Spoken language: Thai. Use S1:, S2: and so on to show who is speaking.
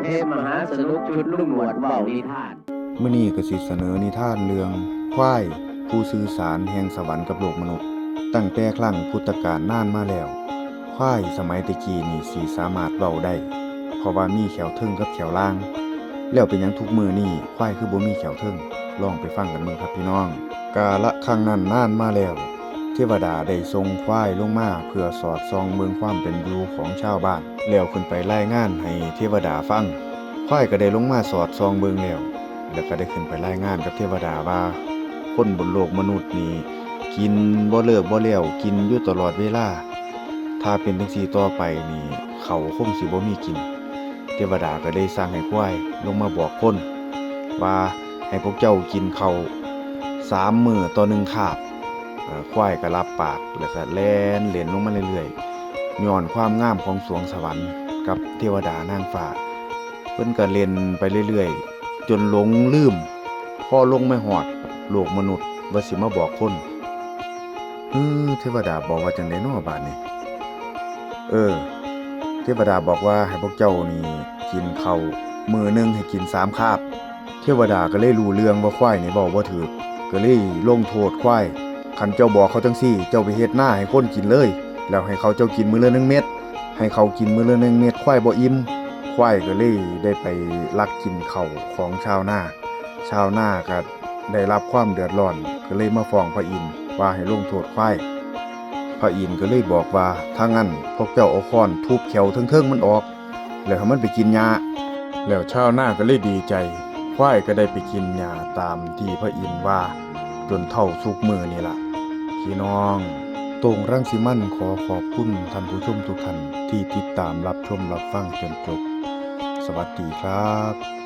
S1: เทพมหาสนุกชุดลุงหนวดเว้านิทาน
S2: มื้อนี้ก็สิเสนอนิทานเรื่องควายผู้สื่อสารแห่งสวรรค์กับโลกมนุษย์ตั้งแต่ครั้งพุทธกาลนานมาแล้วควายสมัยตะกี้นี่สิสามารถเว้าได้เพราะว่ามีแขวเทิงกับแขวล่างแล้วเป็นหยังทุกมื้อนี้ควายคือบ่มีแขวเทิงลองไปฟังกันเบิ่งครับพี่น้องกาละครั้งนั้นนานมาแล้วเทวดาได้ทรงควายลงมาเพื่อสอดส่องเบิ่งความเป็นอยู่ของชาวบ้านแล้วขึ้นไปรายงานให้เทวดาฟังควายก็ได้ลงมาสอดส่องเบิ่งแล้วก็ได้ขึ้นไปรายงานกับเทวดาว่าคนบนโลกมนุษย์นี่กินบ่เลิกบ่แล้วกินอยู่ตลอดเวลาถ้าเป็นจังซี่ต่อไปนี่เขาคงสิบ่มีกินเทวดาก็ได้สั่งให้ควายลงมาบอกคนว่าให้พวกเจ้ากินข้าว3 มื้อต่อ1คาบควายก็รับปากแล้วก็แล่นเล่นลงมาเรื่อยๆย้อนความงามของสวงสวรรค์กับเทวดานางฟ้าเพิ่นก็เล่นไปเรื่อยๆจนหลงลืมพอลงไม่ฮอดโลกมนุษย์ว่าสิมาบอกคนเทวดาบอกว่าจังได๋น้อบาดนี้เทวดาบอกว่าให้พวกเจ้านี่กินข้าวมื้อนึงให้กิน3คาบเทวดาก็เลยรู้เรื่องว่าควายนี่เว้าบ่ถูกก็เลยลงโทษควายคันเจ้าบอกเขาจังซี่เจ้าไปเฮ็ดนาให้คนกินเลยแล้วให้เขาเจ้ากินมื้อละ1เม็ดให้เขากินมื้อละ1เม็ดควายบ่อิ่มควายก็เลยได้ไปลักกินข้าวของชาวนาก็ได้รับความเดือดร้อนก็เลยมาฟ้องพระอินทร์ว่าให้ลงโทษควายพระอินทร์ก็เลยบอกว่าถ้างั้นพวกเจ้าเอาค้อนทุบแขวเทิงๆมันออกแล้วให้มันไปกินหญ้าแล้วชาวนาก็เลยดีใจควายก็ได้ไปกินหญ้าตามที่พระอินทร์ว่าจนเท่าสุกมื้อนี่ล่ะพี่น้องโต่งรังสิมันขอขอบคุณท่านผู้ชมทุกท่านที่ติดตามรับชมรับฟังจนจบสวัสดีครับ